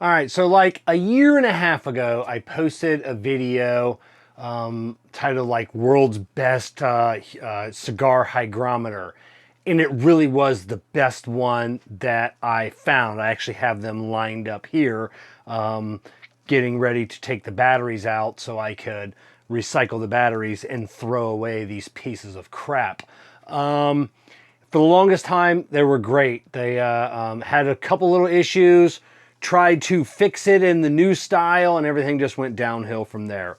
All right, so like a year and a half ago, I posted a video titled like World's Best Cigar Hygrometer. And it really was the best one that I found. I actually have them lined up here, getting ready to take the batteries out so I could recycle the batteries and throw away these pieces of crap. For the longest time, they were great. They had a couple little issues, tried to fix it in the new style, and everything just went downhill from there.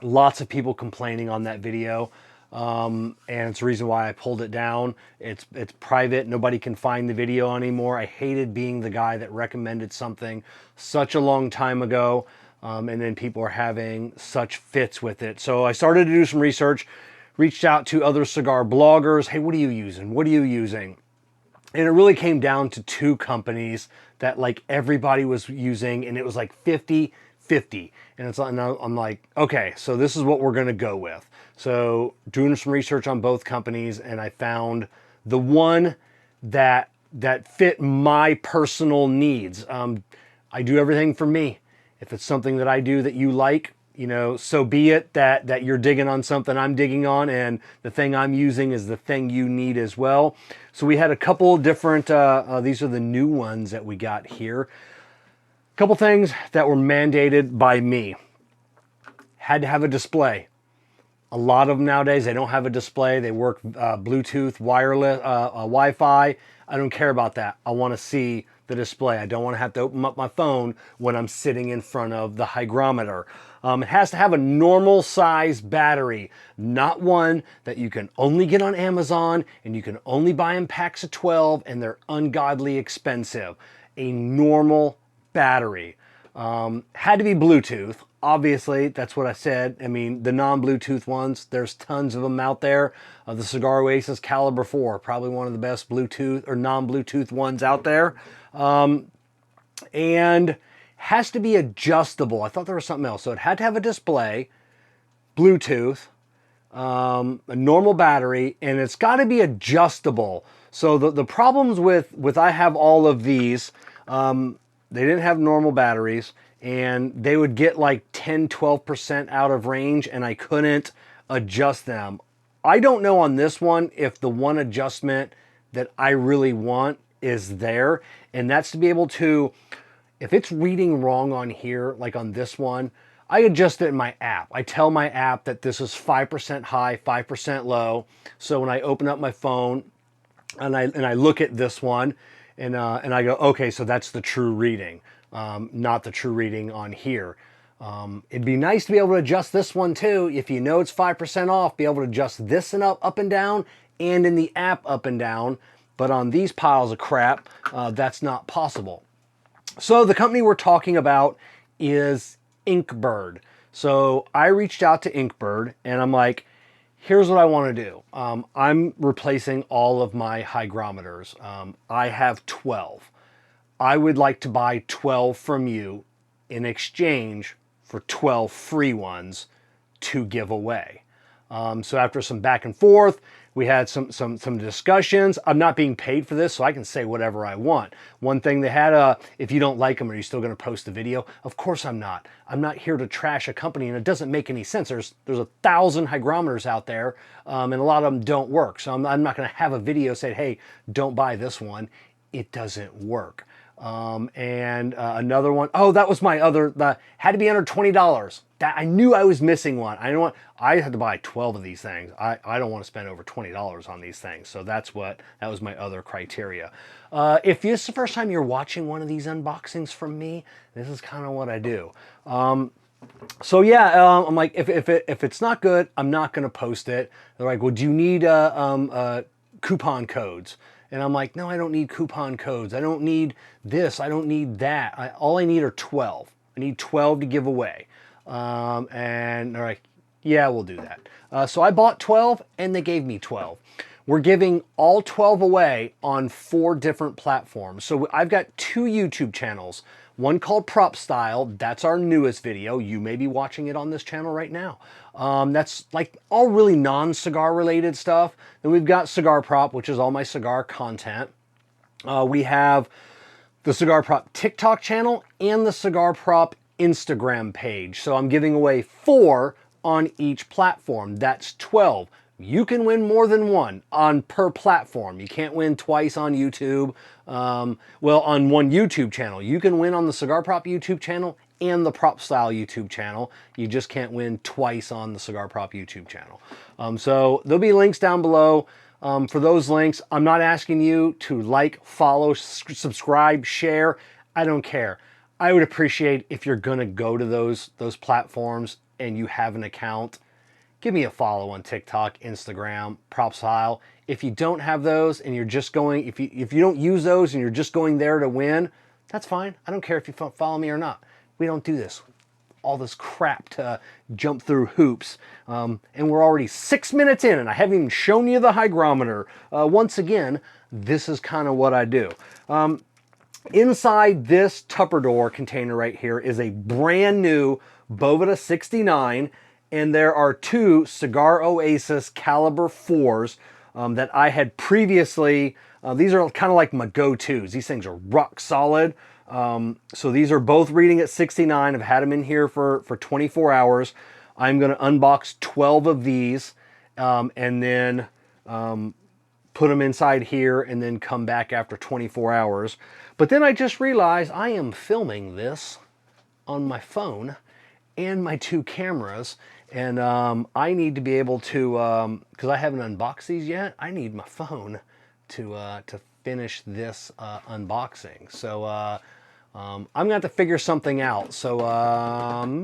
Lots of people complaining on that video, and it's the reason why I pulled it down. It's private. Nobody can find the video anymore. I hated being the guy that recommended something such a long time ago, and then people are having such fits with it. So I started to do some research, reached out to other cigar bloggers. Hey, what are you using? What are you using? And it really came down to two companies that like everybody was using, and it was like 50-50. And I'm like, okay, so this is what we're gonna go with. So doing some research on both companies, and I found the one that fit my personal needs. I do everything for me. If it's something that I do that you like, you know, so be it that you're digging on something I'm digging on, and the thing I'm using is the thing you need as well. So we had a couple different, these are the new ones that we got here. A couple things that were mandated by me. Had to have a display. A lot of them nowadays, they don't have a display. They work Bluetooth, wireless, Wi-Fi. I don't care about that. I want to see the display. I don't want to have to open up my phone when I'm sitting in front of the hygrometer. It has to have a normal size battery, not one that you can only get on Amazon and you can only buy in packs of 12 and they're ungodly expensive. A normal battery. Had to be Bluetooth. Obviously, that's what I said. I mean, the non-Bluetooth ones, there's tons of them out there. The Cigar Oasis Caliber 4, probably one of the best Bluetooth or non-Bluetooth ones out there. And has to be adjustable. I thought there was something else. So it had to have a display, Bluetooth, a normal battery, and it's got to be adjustable. So the problems with I have all of these, they didn't have normal batteries, and they would get like 10-12% out of range, and I couldn't adjust them. I don't know on this one if the one adjustment that I really want is there, and that's to be able to, if it's reading wrong on here, like on this one, I adjust it in my app. I tell my app that this is 5% high, 5% low. So when I open up my phone and I look at this one and I go, okay, so that's the true reading, not the true reading on here. It'd be nice to be able to adjust this one too. If you know it's 5% off, be able to adjust this and up and down, and in the app up and down. But on these piles of crap, that's not possible. So the company we're talking about is InkBird. So I reached out to InkBird and I'm like, here's what I want to do. I'm replacing all of my hygrometers. I have 12. I would like to buy 12 from you in exchange for 12 free ones to give away. So after some back and forth, we had some discussions. I'm not being paid for this, so I can say whatever I want. One thing they had, if you don't like them, are you still going to post the video? Of course I'm not. I'm not here to trash a company, and it doesn't make any sense. There's 1,000 hygrometers out there, and a lot of them don't work. So I'm not going to have a video say, hey, don't buy this one. It doesn't work. And another one, oh, that was my other, had to be under $20. That I knew I was missing one. I had to buy 12 of these things. I don't want to spend over $20 on these things. So that was my other criteria. If this is the first time you're watching one of these unboxings from me, this is kind of what I do. So yeah, I'm like, if it's not good, I'm not going to post it. They're like, well, do you need coupon codes? And I'm like, no, I don't need coupon codes. I don't need this. I don't need that. All I need are 12. I need 12 to give away. And they're like, yeah, we'll do that. So I bought 12 and they gave me 12. We're giving all 12 away on 4 different platforms. So I've got 2 YouTube channels. One called PropStyle, that's our newest video. You may be watching it on this channel right now. That's like all really non-cigar related stuff. Then we've got Cigar Prop, which is all my cigar content. We have the Cigar Prop TikTok channel and the Cigar Prop Instagram page. So I'm giving away 4 on each platform. That's 12. You can win more than one on per platform. You can't win twice on YouTube. Well, on one YouTube channel. You can win on the Cigar Prop YouTube channel and the PropStyle YouTube channel. You just can't win twice on the Cigar Prop YouTube channel. So there'll be links down below. For those links, I'm not asking you to like, follow, subscribe, share. I don't care. I would appreciate if you're gonna go to those platforms and you have an account, give me a follow on TikTok, Instagram, PropStyle. If you don't have those and you're just going, if you don't use those and you're just going there to win, that's fine. I don't care if you follow me or not. We don't do this. All this crap to jump through hoops. And we're already 6 minutes in and I haven't even shown you the hygrometer. Once again, this is kind of what I do. Inside this Tupperware container right here is a brand new Boveda 69, and there are 2 Cigar Oasis caliber 4s that I had previously. These are kind of like my go-tos. These things are rock solid. So these are both reading at 69. I've had them in here for 24 hours. I'm going to unbox 12 of these and then put them inside here and then come back after 24 hours. But then I just realized I am filming this on my phone and my 2 cameras. And I need to be able to, because I haven't unboxed these yet, I need my phone to finish this unboxing. So I'm gonna have to figure something out. So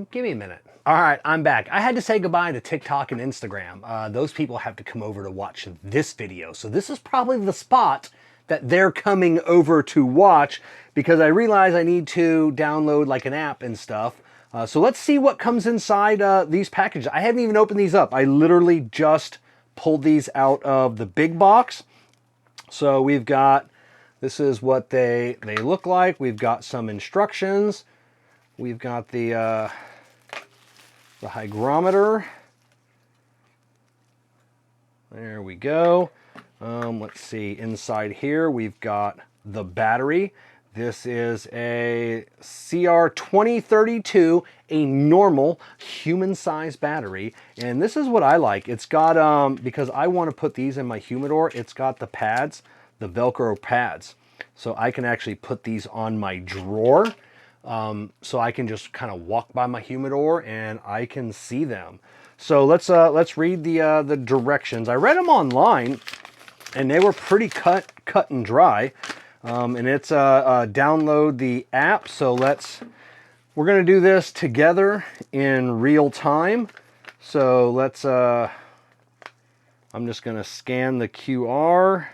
give me a minute. All right, I'm back. I had to say goodbye to TikTok and Instagram. Those people have to come over to watch this video. So this is probably the spot that they're coming over to watch, because I realize I need to download like an app and stuff. So let's see what comes inside these packages. I haven't even opened these up. I literally just pulled these out of the big box. So we've got, this is what they look like. We've got some instructions. We've got the hygrometer. There we go. Let's see, inside here we've got the battery. This is a Cigar 2032, a normal human-sized battery. And this is what I like. It's got, because I want to put these in my humidor, it's got the pads, the Velcro pads. So I can actually put these on my drawer. So I can just kind of walk by my humidor and I can see them. So let's read the directions. I read them online and they were pretty cut and dry. And it's download the app. So we're going to do this together in real time. So let's, I'm just going to scan the QR.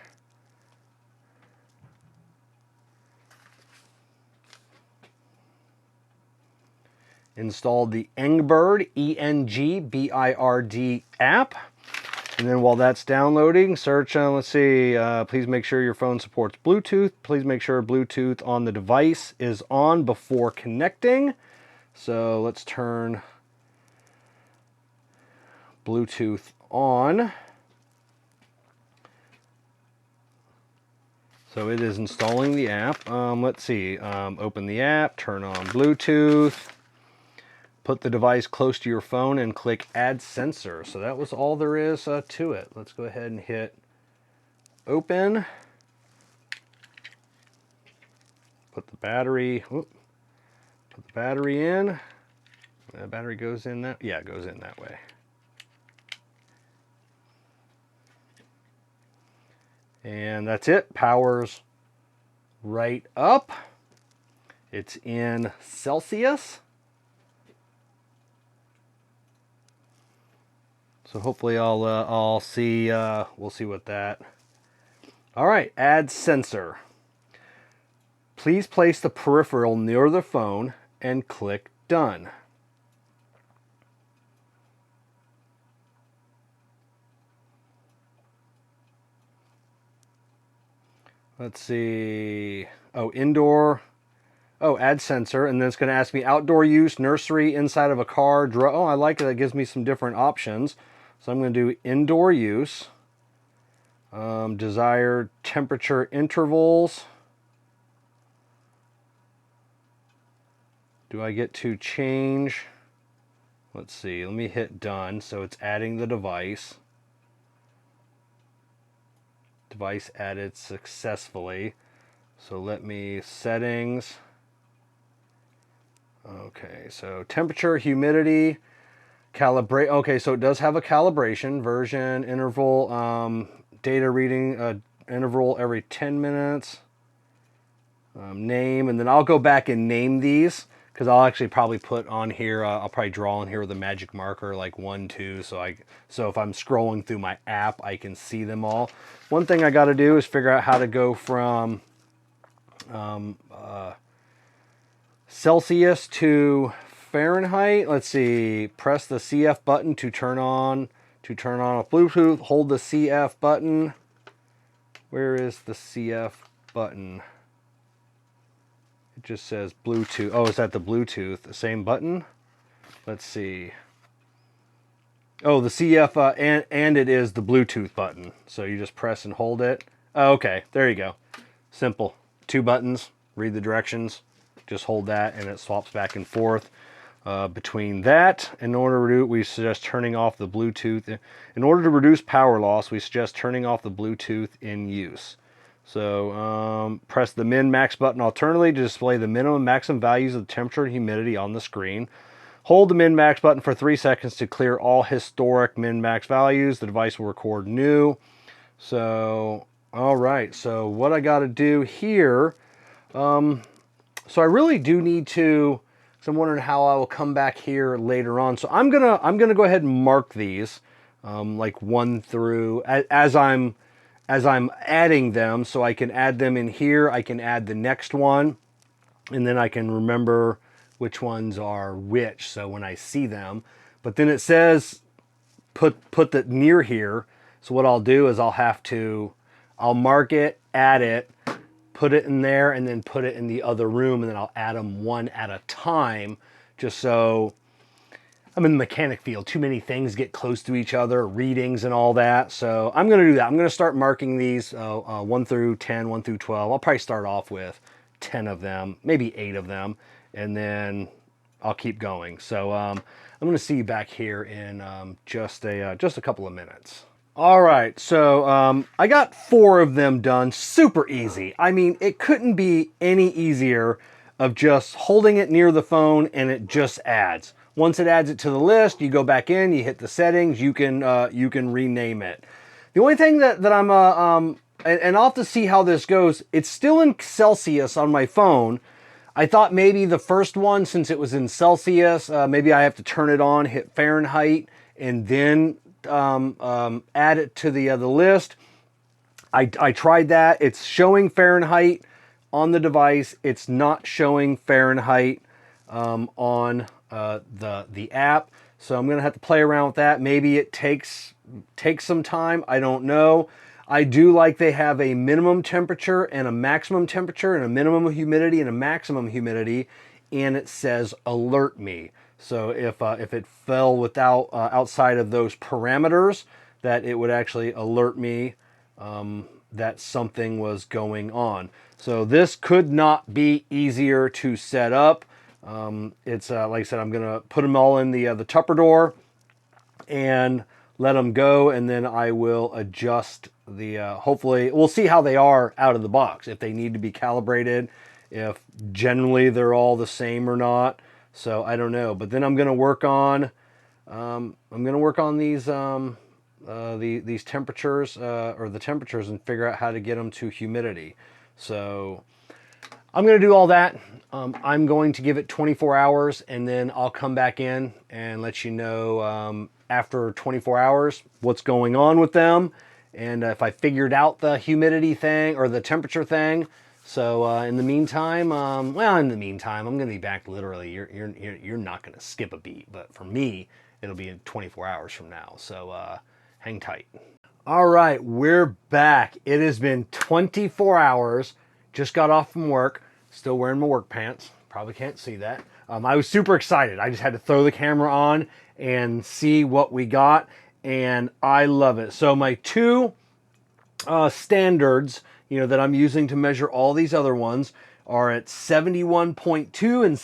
Installed the InkBird, ENGBIRD app. And then while that's downloading, search, let's see, please make sure your phone supports Bluetooth. Please make sure Bluetooth on the device is on before connecting. So let's turn Bluetooth on. So it is installing the app. Let's see, open the app, turn on Bluetooth. Put the device close to your phone and click Add Sensor. So that was all there is to it. Let's go ahead and hit Open. Put the battery, put the battery in. The battery goes in that, yeah, it goes in that way. And that's it, powers right up. It's in Celsius. So hopefully I'll see, we'll see what that. All right, add sensor. Please place the peripheral near the phone and click done. Let's see, oh, indoor, oh, add sensor, and then it's gonna ask me outdoor use, nursery, inside of a car, oh, I like it, that gives me some different options. So I'm going to do indoor use, desired temperature intervals, do I get to change? Let's see, let me hit done. So it's adding the device. Device added successfully. So let me, settings. Okay, so temperature, humidity, calibrate. Okay, so it does have a calibration, version, interval, data reading, interval every 10 minutes, name, and then I'll go back and name these because I'll actually probably put on here, I'll probably draw on here with a magic marker like 1, 2, so if I'm scrolling through my app, I can see them all. One thing I got to do is figure out how to go from Celsius to Fahrenheit. Let's see. Press the CF button to turn on a Bluetooth. Hold the CF button. Where is the CF button? It just says Bluetooth. Oh, is that the Bluetooth? The same button? Let's see. Oh, the CF and it is the Bluetooth button. So you just press and hold it. Oh, okay, there you go. Simple. 2 buttons. Read the directions. Just hold that and it swaps back and forth between that. In order to do it, we suggest turning off the Bluetooth. In order to reduce power loss, we suggest turning off the Bluetooth in use. So press the min-max button alternately to display the minimum and maximum values of the temperature and humidity on the screen. Hold the min-max button for 3 seconds to clear all historic min-max values. The device will record new. So, all right. So what I got to do here... So I really do need to, so I'm wondering how I will come back here later on. So I'm gonna go ahead and mark these, like 1 through, as I'm adding them, so I can add them in here. I can add the next one, and then I can remember which ones are which. So when I see them, but then it says put that near here. So what I'll do is I'll mark it, add it, put it in there, and then put it in the other room, and then I'll add them one at a time, just so I'm in the mechanic field. Too many things get close to each other, readings and all that. So I'm going to do that. I'm going to start marking these 1 through 10, 1 through 12. I'll probably start off with 10 of them, maybe 8 of them, and then I'll keep going. So I'm going to see you back here in just a couple of minutes. All right, so I got 4 of them done, super easy. I mean, it couldn't be any easier of just holding it near the phone and it just adds. Once it adds it to the list, you go back in, you hit the settings, you can rename it. The only thing that I'm, and I'll have to see how this goes, it's still in Celsius on my phone. I thought maybe the first one, since it was in Celsius, maybe I have to turn it on, hit Fahrenheit, and then add it to the list. I tried that. It's showing Fahrenheit on the device. It's not showing Fahrenheit on the app. So I'm gonna have to play around with that. Maybe it takes some time. I don't know. I do like they have a minimum temperature and a maximum temperature and a minimum humidity and a maximum humidity, and it says alert me. So if it fell without outside of those parameters, that it would actually alert me that something was going on. So this could not be easier to set up. It's like I said, I'm gonna put them all in the Tupperware and let them go, and then I will adjust the. Hopefully, we'll see how they are out of the box. If they need to be calibrated, if generally they're all the same or not. So I don't know, but then I'm going to work on these these temperatures or the temperatures and figure out how to get them to humidity. So I'm going to do all that. I'm going to give it 24 hours, and then I'll come back in and let you know after 24 hours what's going on with them, and if I figured out the humidity thing or the temperature thing. So in the meantime, I'm going to be back literally. You're not going to skip a beat, but for me, it'll be in 24 hours from now. So hang tight. All right, we're back. It has been 24 hours. Just got off from work. Still wearing my work pants. Probably can't see that. I was super excited. I just had to throw the camera on and see what we got, and I love it. So my 2 standards, that I'm using to measure all these other ones, are at 71.2 and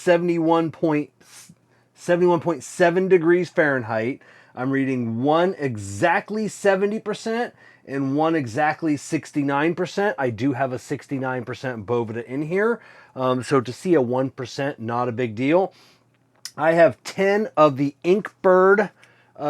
71.7 degrees Fahrenheit. I'm reading one exactly 70% and one exactly 69%. I do have a 69% Boveda in here. So to see a 1%, not a big deal. I have 10 of the InkBird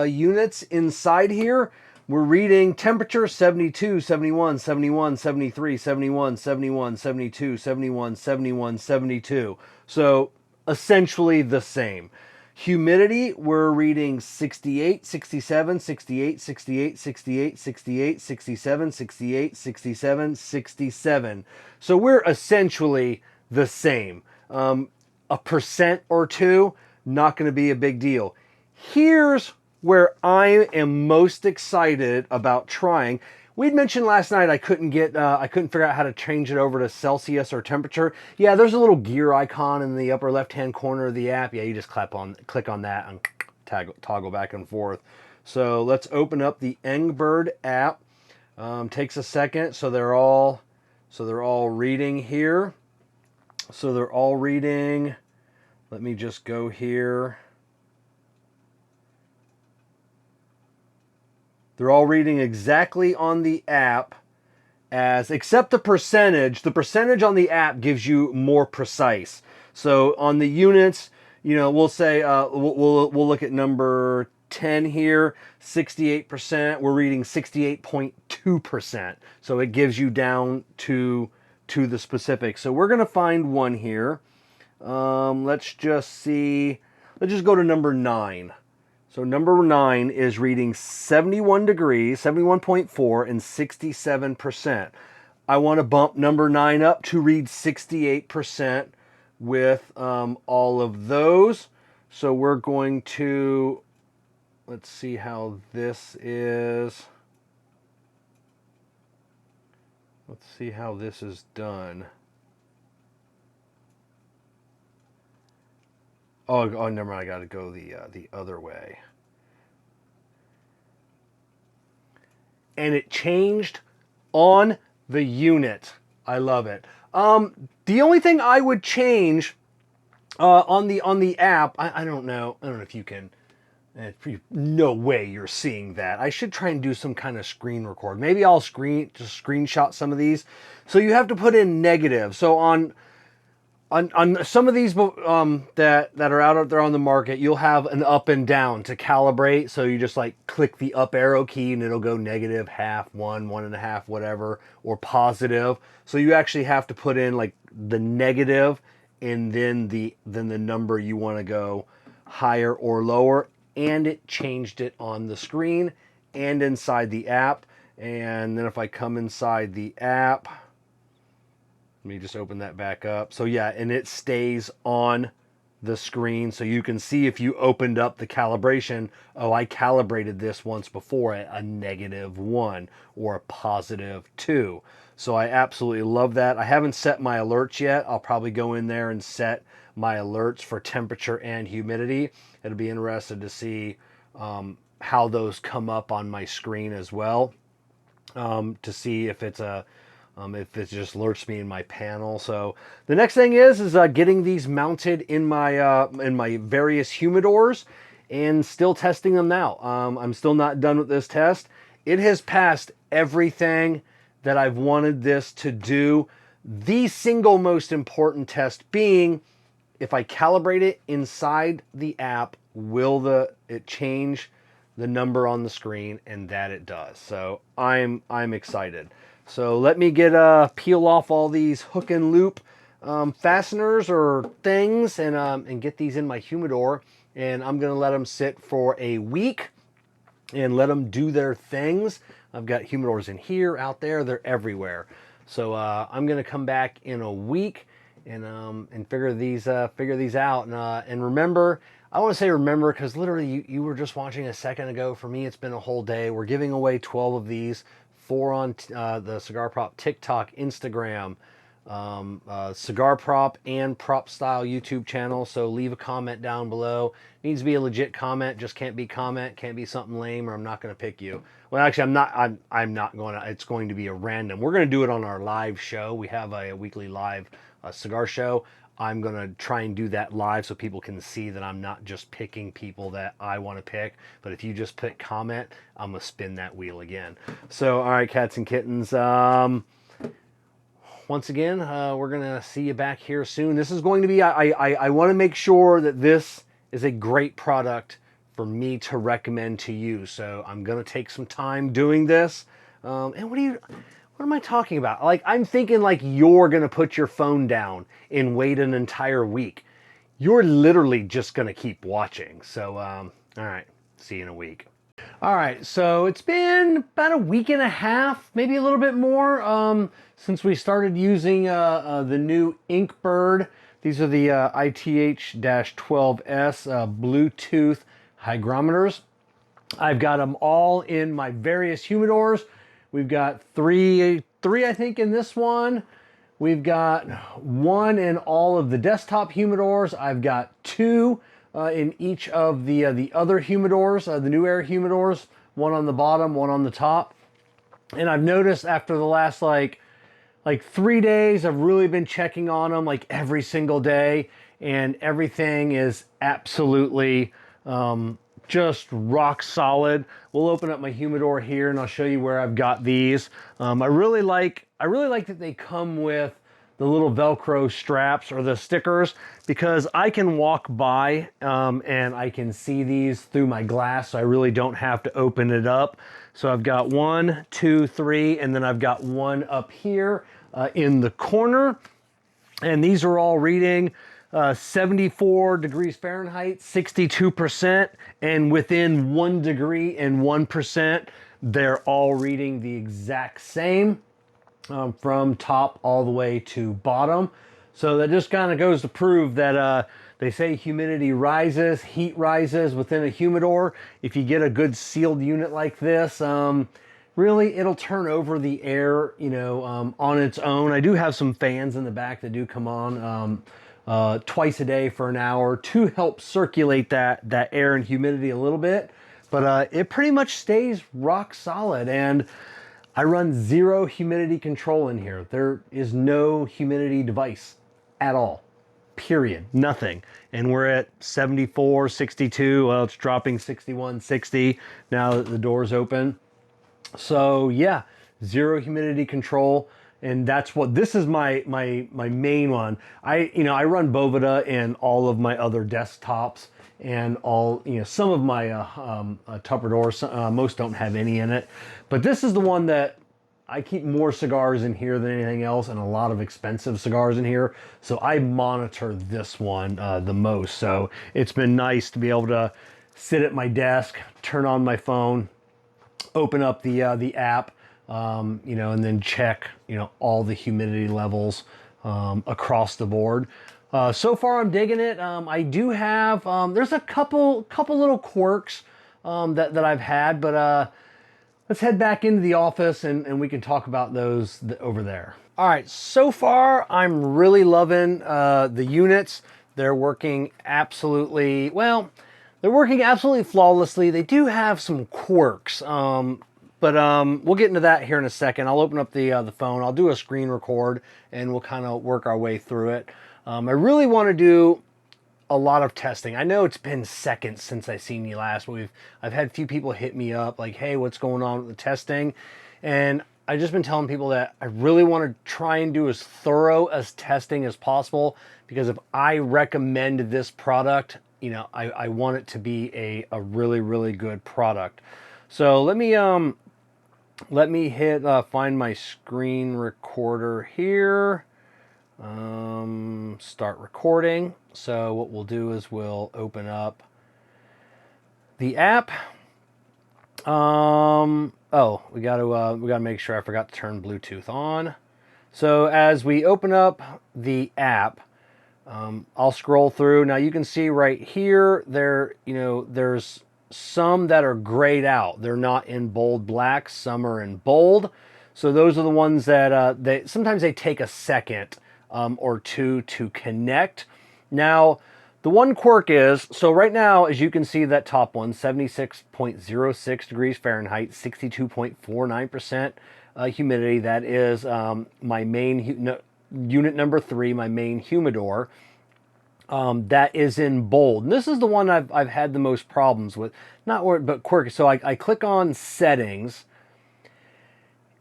units inside here. We're reading temperature 72, 71, 71, 73, 71, 71, 72, 71, 71, 72. So essentially the same. Humidity, we're reading 68, 67, 68, 68, 68, 68, 67, 68, 67, 67. So we're essentially the same. A percent or two, not going to be a big deal. Here's where I am most excited about trying. We'd mentioned last night I couldn't figure out how to change it over to Celsius or temperature. Yeah, there's a little gear icon in the upper left-hand corner of the app. Yeah, you just click on that and toggle back and forth. So let's open up the InkBird app. Takes a second, so they're all reading here. So they're all reading. Let me just go here. They're all reading exactly on the app except the percentage. The percentage on the app gives you more precise. So on the units, we'll say, we'll look at number 10 here, 68%. We're reading 68.2%. So it gives you down to the specifics. So we're going to find one here. Let's just go to number 9. So number 9 is reading 71 degrees, 71.4 and 67%. I want to bump number 9 up to read 68% with all of those. So we're going to, let's see how this is. Let's see how this is done. Oh, never mind. I got to go the other way. And it changed on the unit. I love it. The only thing I would change on the app, I don't know. I don't know if you can. No way you're seeing that. I should try and do some kind of screen record. Maybe I'll just screenshot some of these. So you have to put in negative. So on some of these that are out there on the market, you'll have an up and down to calibrate. So you just like click the up arrow key and it'll go negative, half, 1, 1.5, whatever, or positive. So you actually have to put in like the negative and then the number you want to go higher or lower. And it changed it on the screen and inside the app. And then if I come inside the app, let me just open that back up. So yeah, and it stays on the screen. So you can see if you opened up the calibration, oh, I calibrated this once before at a -1 or a +2. So I absolutely love that. I haven't set my alerts yet. I'll probably go in there and set my alerts for temperature and humidity. It'll be interesting to see how those come up on my screen as well, to see if it's if it just alerts me in my panel. So the next thing is getting these mounted in my various humidors and still testing them out. I'm still not done with this test. It has passed everything that I've wanted this to do. The single most important test being, if I calibrate it inside the app, will it change the number on the screen? And that it does. So I'm excited. So let me peel off all these hook and loop fasteners or things and get these in my humidor. And I'm going to let them sit for a week and let them do their things. I've got humidors in here, out there, they're everywhere. So I'm going to come back in a week and figure these out. And remember, I want to say remember because literally you were just watching a second ago. For me, it's been a whole day. We're giving away 12 of these. 4 on the Cigar Prop TikTok, Instagram, Cigar Prop and PropStyle YouTube channel. So leave a comment down below. It needs to be a legit comment. Just can't be something lame, or I'm not going to pick you. Well, actually, I'm not going to. It's going to be a random. We're going to do it on our live show. We have a weekly live cigar show, I'm going to try and do that live so people can see that I'm not just picking people that I want to pick. But if you just put comment, I'm going to spin that wheel again. So, all right, cats and kittens. Once again, we're going to see you back here soon. This is going to be, I want to make sure that this is a great product for me to recommend to you. So I'm going to take some time doing this. And what am I talking about? Like, I'm thinking like you're going to put your phone down and wait an entire week. You're literally just going to keep watching. So, all right, see you in a week. All right, so it's been about a week and a half, maybe a little bit more, since we started using the new InkBird. These are the ITH-12S Bluetooth hygrometers. I've got them all in my various humidors. We've got three I think in this one. We've got one in all of the desktop humidors. I've got two in each of the other humidors, the New Air humidors, one on the bottom, one on the top. And I've noticed after the last like 3 days, I've really been checking on them like every single day, and everything is absolutely just rock solid. We'll open up my humidor here and I'll show you where I've got these. I really like that they come with the little Velcro straps or the stickers, because I can walk by and I can see these through my glass, so I really don't have to open it up. So I've got 1, 2, 3, and then I've got one up here in the corner. And these are all reading 74 degrees Fahrenheit, 62%, and within 1 degree and 1%, they're all reading the exact same from top all the way to bottom. So that just kind of goes to prove that they say humidity rises, heat rises within a humidor. If you get a good sealed unit like this, really it'll turn over the air, you know, on its own. I do have some fans in the back that do come on twice a day for an hour to help circulate that air and humidity a little bit, but it pretty much stays rock solid. And I run 0 humidity control in here. There is no humidity device at all, period, nothing. And we're at 74, 62, well, it's dropping 61, 60 now that the door's open. So yeah, 0 humidity control. And that's what, this is my main one. I run Boveda in all of my other desktops and all, some of my Tupperdoors, most don't have any in it. But this is the one that I keep more cigars in here than anything else, and a lot of expensive cigars in here. So I monitor this one the most. So it's been nice to be able to sit at my desk, turn on my phone, open up the app, and then check, all the humidity levels across the board. So far, I'm digging it. I do have, there's a couple little quirks that I've had, but let's head back into the office and we can talk about those over there. All right, so far, I'm really loving the units. They're working absolutely, well, they're working absolutely flawlessly. They do have some quirks, but we'll get into that here in a second. I'll open up the phone. I'll do a screen record, and we'll kind of work our way through it. I really want to do a lot of testing. I know it's been seconds since I've seen you last, but I've had a few people hit me up like, hey, what's going on with the testing? And I've just been telling people that I really want to try and do as thorough as testing as possible, because if I recommend this product, I want it to be a really, really good product. So let me hit find my screen recorder here. Start recording. So what we'll do is we'll open up the app. Oh, we gotta make sure I forgot to turn Bluetooth on. So as we open up the app, I'll scroll through. Now you can see right here, there's some that are grayed out. They're not in bold black. Some are in bold. So those are the ones that sometimes they take a second or two to connect. Now, the one quirk is, so right now, as you can see, that top one, 76.06 degrees Fahrenheit, 62.49% humidity. That is my main, unit number 3, my main humidor, that is in bold. And this is the one I've had the most problems with. Not word, but quirky. So I click on settings,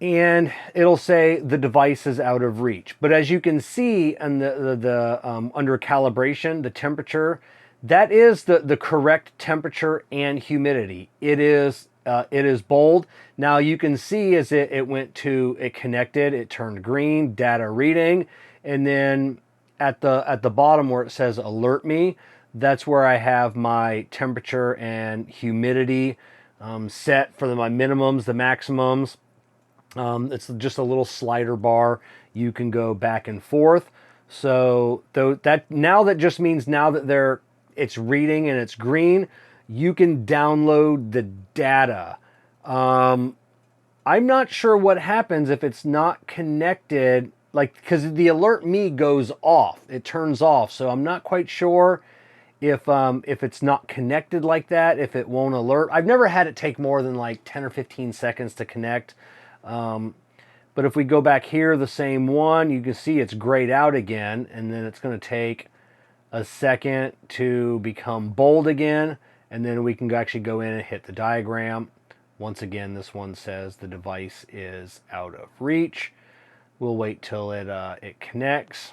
and it'll say the device is out of reach. But as you can see in the under calibration, the temperature, that is the correct temperature and humidity. It is bold. Now you can see as it connected, it turned green, data reading, and then at the bottom where it says alert me, that's where I have my temperature and humidity set for my minimums, the maximums. It's just a little slider bar. You can go back and forth. So that just means now that it's reading and it's green, you can download the data. I'm not sure what happens if it's not connected, like, because the alert me goes off, it turns off. So I'm not quite sure if it's not connected like that, if it won't alert. I've never had it take more than like 10 or 15 seconds to connect. But if we go back here, the same one, you can see it's grayed out again, and then it's going to take a second to become bold again, and then we can actually go in and hit the diagram. Once again, this one says the device is out of reach. We'll wait till it connects.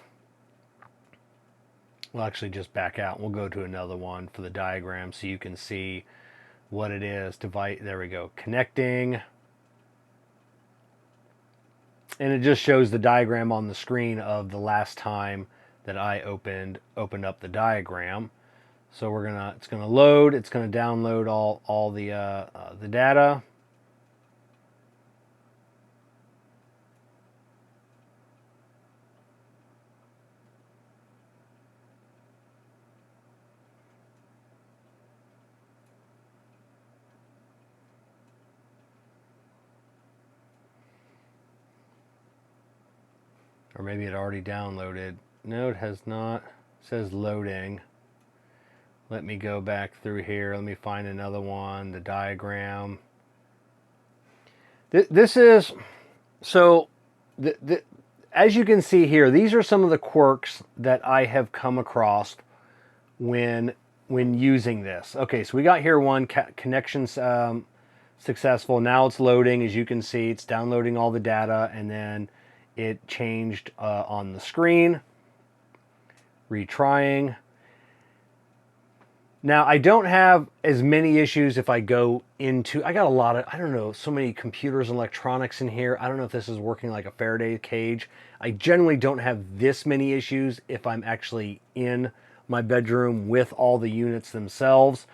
We'll actually just back out. We'll go to another one for the diagram so you can see what it is. Device, there we go, connecting. And it just shows the diagram on the screen of the last time that I opened up the diagram. So it's gonna load. It's gonna download all the data. Or maybe it already downloaded. No, it has not. It says loading. Let me go back through here. Let me find another one, the diagram. This is, so, as you can see here, these are some of the quirks that I have come across when using this. Okay, so we got here one, connections successful. Now it's loading. As you can see, it's downloading all the data, and then it changed on the screen. Retrying. Now, I don't have as many issues if I go into, I got a lot of, I don't know, so many computers and electronics in here. I don't know if this is working like a Faraday cage. I generally don't have this many issues if I'm actually in my bedroom with all the units themselves.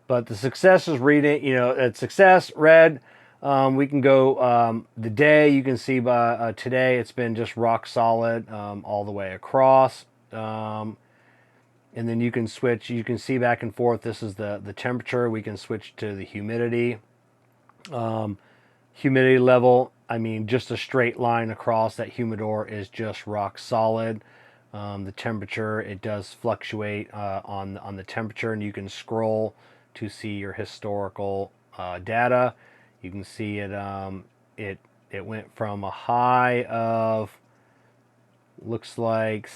But the success is reading, it's success, red. We can go the day. You can see by today it's been just rock solid all the way across. And then you can switch, you can see back and forth. This is the temperature. We can switch to the humidity. Humidity level, I mean, just a straight line across. That humidor is just rock solid. The temperature, it does fluctuate on the temperature, and you can scroll to see your historical data. You can see it went from a high of, looks like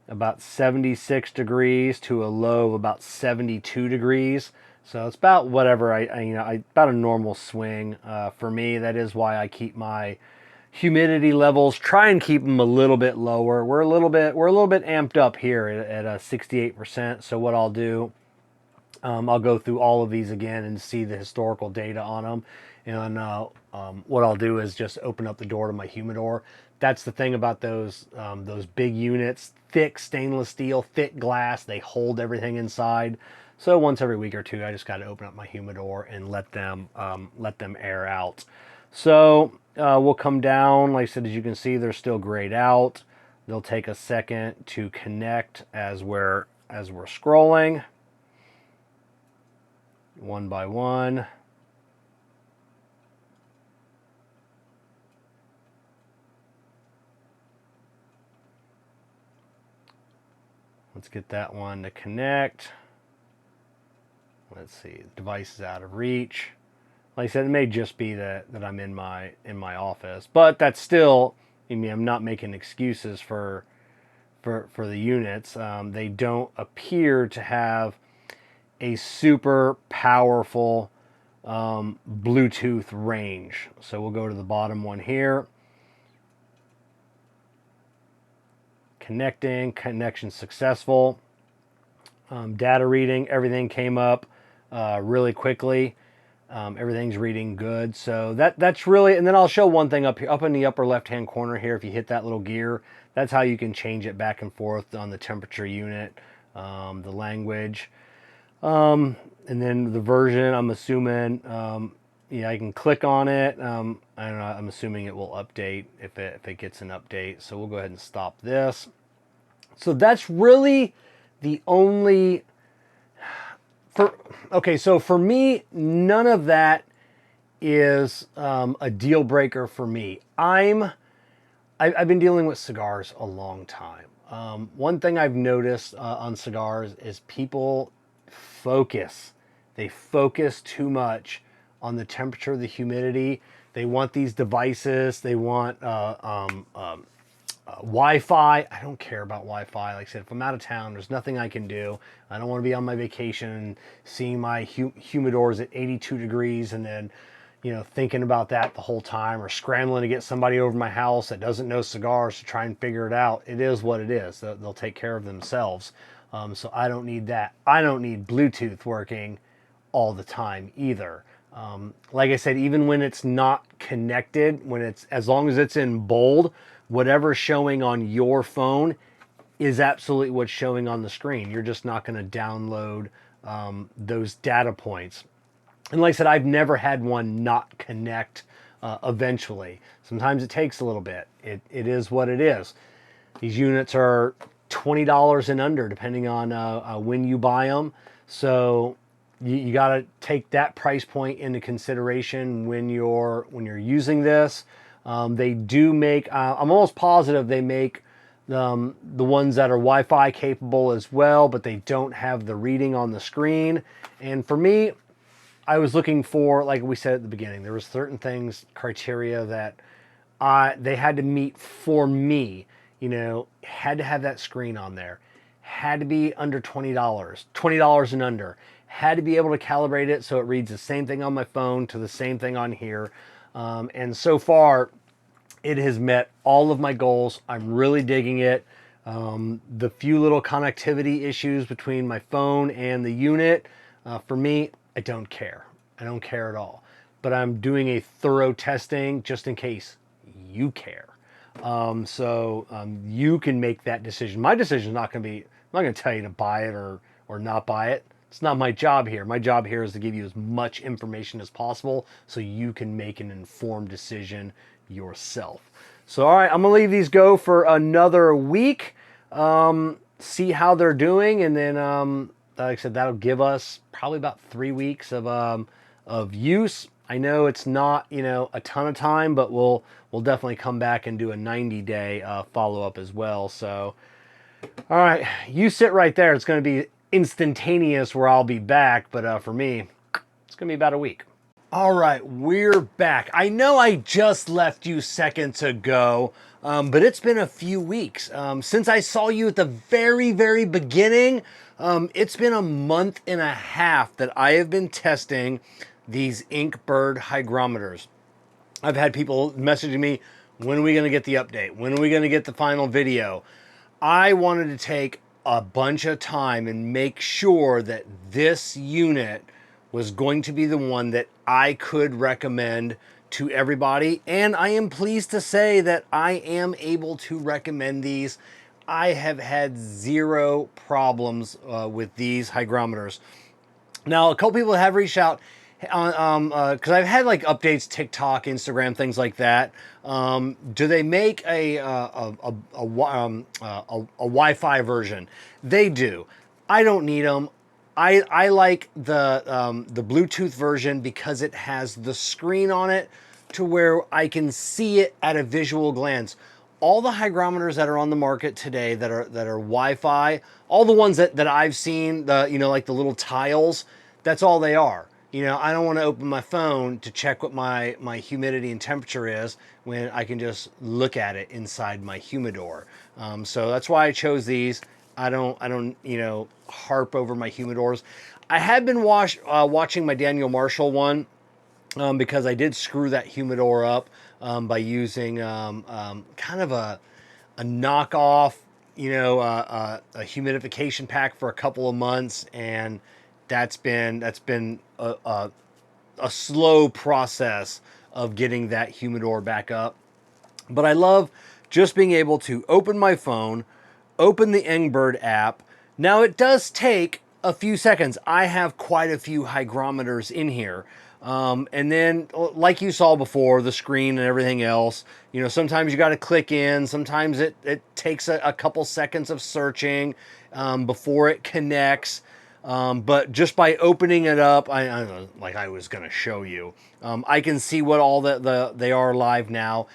about 76 degrees to a low of about 72 degrees. So it's about whatever about a normal swing for me. That is why I keep my humidity levels, try and keep them a little bit lower. We're a little bit amped up here at 68%. So what I'll do, I'll go through all of these again and see the historical data on them. And what I'll do is just open up the door to my humidor. That's the thing about those big units, thick stainless steel, thick glass. They hold everything inside. So once every week or two, I just got to open up my humidor and let them air out. So we'll come down. Like I said, as you can see, they're still grayed out. They'll take a second to connect as we're scrolling, one by one. Let's get that one to connect. Let's see, the device is out of reach. Like I said, it may just be that I'm in my office, but that's still, I mean, I'm not making excuses for the units. They don't appear to have a super powerful Bluetooth range. So we'll go to the bottom one here. Connecting, connection successful. Data reading, everything came up really quickly. Everything's reading good. So that's really, and then I'll show one thing up here, up in the upper left-hand corner here. If you hit that little gear, that's how you can change it back and forth on the temperature unit, the language, and then the version. I'm assuming, yeah, I can click on it. I don't know. I'm assuming it will update if it gets an update. So we'll go ahead and stop this. So that's really the only. Okay, so for me, none of that is a deal breaker for me. I've been dealing with cigars a long time. One thing I've noticed on cigars is people focus. They focus too much on the temperature, the humidity. They want these devices. They want Wi-Fi. I don't care about Wi-Fi. Like I said, if I'm out of town, there's nothing I can do. I don't want to be on my vacation and seeing my humidors at 82 degrees and then, you know, thinking about that the whole time, or scrambling to get somebody over my house that doesn't know cigars to try and figure it out. It is what it is. They'll take care of themselves. So I don't need that. I don't need Bluetooth working all the time either. Like I said, even when it's not connected, when it's, as long as it's in bold, whatever's showing on your phone is absolutely what's showing on the screen. You're just not going to download those data points. And like I said, I've never had one not connect eventually. Sometimes it takes a little bit. It is what it is. These units are $20 and under, depending on when you buy them. So you got to take that price point into consideration when you're using this. They do make, I'm almost positive they make the ones that are Wi-Fi capable as well, but they don't have the reading on the screen. And for me, I was looking for, like we said at the beginning, there was certain things, criteria that they had to meet for me. You know, had to have that screen on there, had to be under $20, $20 and under, had to be able to calibrate it so it reads the same thing on my phone to the same thing on here. And so far, it has met all of my goals. I'm really digging it. The few little connectivity issues between my phone and the unit, for me, I don't care. I don't care at all. But I'm doing a thorough testing just in case you care. So you can make that decision. My decision is not going to be, I'm not going to tell you to buy it or not buy it. It's not my job here. My job here is to give you as much information as possible so you can make an informed decision yourself. So, all right, I'm going to leave these go for another week, see how they're doing, and then, like I said, that'll give us probably about 3 weeks of use. I know it's not, you know, a ton of time, but we'll definitely come back and do a 90-day follow-up as well. So, all right, you sit right there. It's going to be instantaneous where I'll be back, but for me, it's going to be about a week. All right, we're back. I know I just left you seconds ago, but it's been a few weeks. Since I saw you at the very, very beginning, it's been a month and a half that I have been testing these InkBird hygrometers. I've had people messaging me, when are we going to get the update? When are we going to get the final video? I wanted to take a bunch of time and make sure that this unit was going to be the one that I could recommend to everybody. And I am pleased to say that I am able to recommend these. I have had zero problems with these hygrometers. Now, a couple people have reached out because I've had like updates, TikTok, Instagram, things like that. Do they make a Wi-Fi version? They do. I don't need them. I like the Bluetooth version because it has the screen on it to where I can see it at a visual glance. All the hygrometers that are on the market today that are Wi-Fi, all the ones that I've seen, like the little tiles, that's all they are. You know, I don't want to open my phone to check what my humidity and temperature is when I can just look at it inside my humidor. So that's why I chose these. I don't, you know, harp over my humidors. I had been watching my Daniel Marshall one because I did screw that humidor up by using kind of a knockoff, you know, a humidification pack for a couple of months, and that's been a slow process of getting that humidor back up. But I love just being able to open my phone, open the InkBird app. Now it does take a few seconds. I have quite a few hygrometers in here. And then, like you saw before, the screen and everything else, you know, sometimes you got to click in. Sometimes it takes a couple seconds of searching before it connects. But just by opening it up, like I was going to show you, I can see what all they are live now.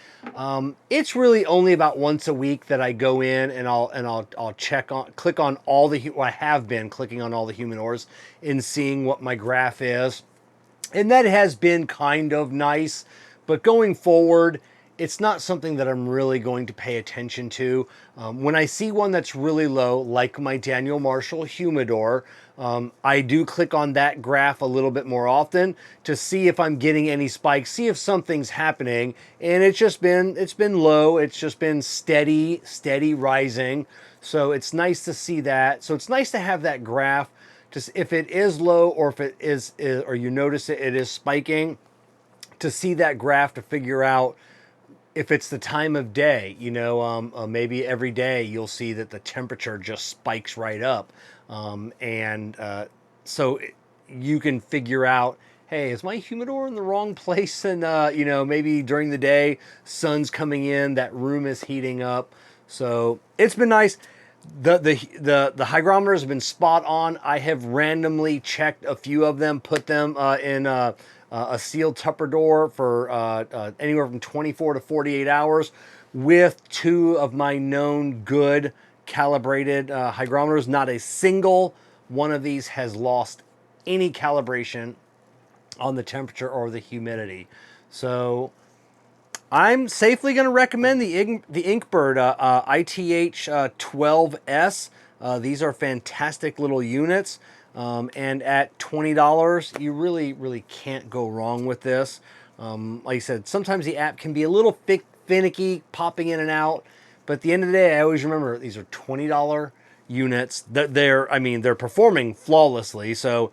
It's really only about once a week that I go in and I'll click on all the, well, I have been clicking on all the humidors and seeing what my graph is. And that has been kind of nice, but going forward, it's not something that I'm really going to pay attention to. When I see one that's really low, like my Daniel Marshall humidor, I do click on that graph a little bit more often to see if I'm getting any spikes, see if something's happening. And it's been low. It's just been steady rising. So it's nice to see that. So it's nice to have that graph. Just if it is low, or if it is or you notice it is spiking, to see that graph to figure out if it's the time of day. You know, maybe every day you'll see that the temperature just spikes right up, so you can figure out, hey, is my humidor in the wrong place? And you know, maybe during the day, sun's coming in, that room is heating up. So it's been nice. The hygrometers have been spot on. I have randomly checked a few of them, put them in a sealed Tupperware for anywhere from 24 to 48 hours with two of my known good calibrated hygrometers. Not a single one of these has lost any calibration on the temperature or the humidity. So I'm safely going to recommend the InkBird ITH-12S. These are fantastic little units. And at $20, you really can't go wrong with this. Like I said, sometimes the app can be a little finicky, popping in and out. But at the end of the day, I always remember these are $20 units. They're performing flawlessly. So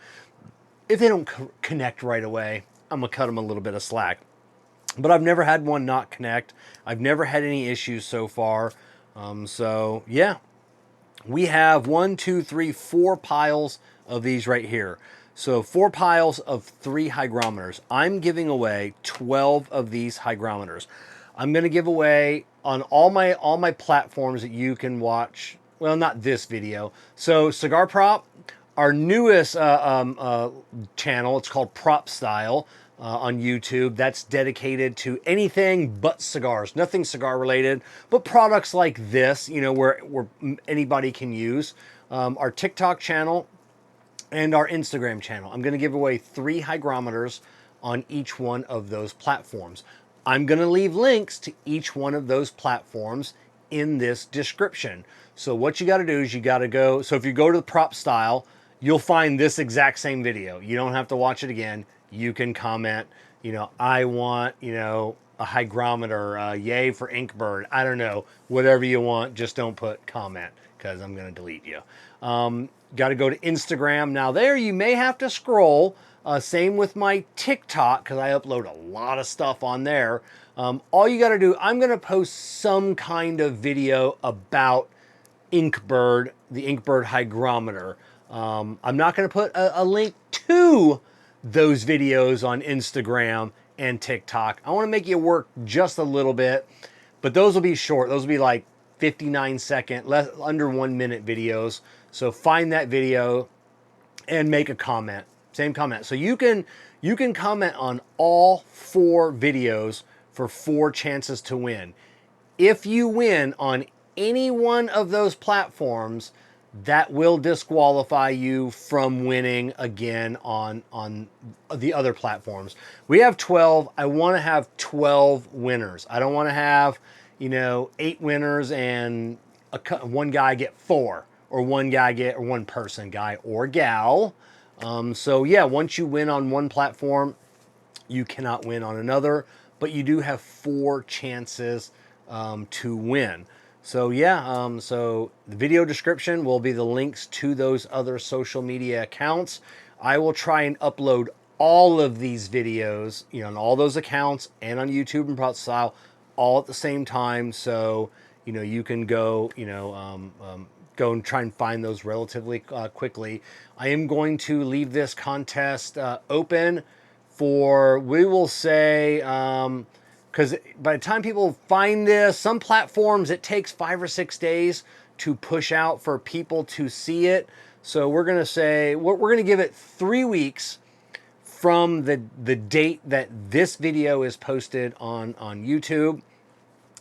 if they don't connect right away, I'm going to cut them a little bit of slack. But I've never had one not connect. I've never had any issues so far. So yeah, we have 4 piles of these right here. So 4 piles of 3 hygrometers. I'm giving away 12 of these hygrometers. I'm going to give away on all my platforms that you can watch. Well, not this video. So Cigar Prop, our newest channel, it's called PropStyle. On YouTube, that's dedicated to anything but cigars, nothing cigar related, but products like this, you know, where anybody can use. Our TikTok channel and our Instagram channel. I'm going to give away 3 hygrometers on each one of those platforms. I'm going to leave links to each one of those platforms in this description. So what you got to do is you got to go. So if you go to the PropStyle, you'll find this exact same video. You don't have to watch it again. You can comment, you know, I want, you know, a hygrometer, yay for InkBird. I don't know, whatever you want. Just don't put comment because I'm going to delete you. Got to go to Instagram. Now there you may have to scroll. Same with my TikTok because I upload a lot of stuff on there. All you got to do, I'm going to post some kind of video about InkBird, the InkBird hygrometer. I'm not going to put a link to those videos on Instagram and TikTok. I want to make you work just a little bit, but those will be short. Those will be like 59-second, under 1 minute videos. So find that video and make a comment. Same comment. So you can comment on all 4 videos for 4 chances to win. If you win on any one of those platforms, that will disqualify you from winning again on the other platforms. We have 12. I want to have 12 winners. I don't want to have, 8 winners and one guy get 4, or one person, guy or gal. So yeah, once you win on one platform, you cannot win on another, but you do have 4 chances to win. So yeah, so the video description will be the links to those other social media accounts. I will try and upload all of these videos, on all those accounts and on YouTube and PropStyle all at the same time. So, you can go, go and try and find those relatively quickly. I am going to leave this contest open for, we will say, because by the time people find this, some platforms it takes 5 or 6 days to push out for people to see it. So we're going to say, we're going to give it 3 weeks from the date that this video is posted on YouTube.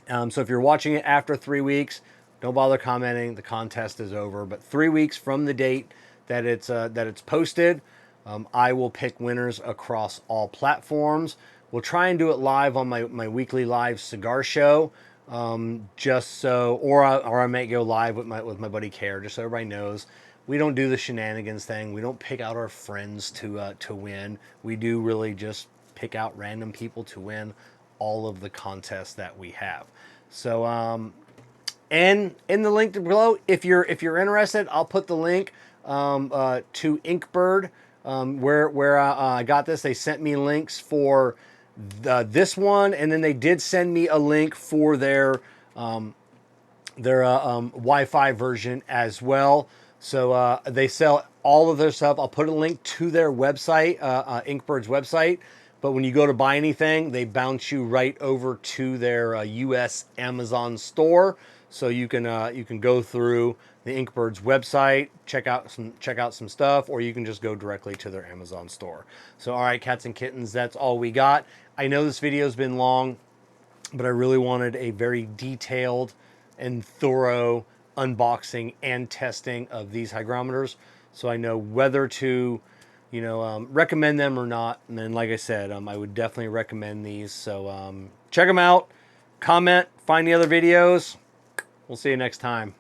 So if you're watching it after 3 weeks, don't bother commenting. The contest is over. But 3 weeks from the date that it's posted, I will pick winners across all platforms. We'll try and do it live on my weekly live cigar show, just so, or I might go live with my buddy Care, just so everybody knows. We don't do the shenanigans thing. We don't pick out our friends to win. We do really just pick out random people to win all of the contests that we have. So, and in the link below, if you're interested, I'll put the link to InkBird, where I got this. They sent me links for this one, and then they did send me a link for their Wi-Fi version as well. So they sell all of their stuff. I'll put a link to their website, InkBird's website. But when you go to buy anything, they bounce you right over to their US Amazon store. So you can go through the InkBird's website, check out some stuff, or you can just go directly to their Amazon store. So all right, cats and kittens, that's all we got. I know this video's been long, but I really wanted a very detailed and thorough unboxing and testing of these hygrometers, so I know whether to recommend them or not. And then, like I said, I would definitely recommend these. So check them out, comment, find the other videos. We'll see you next time.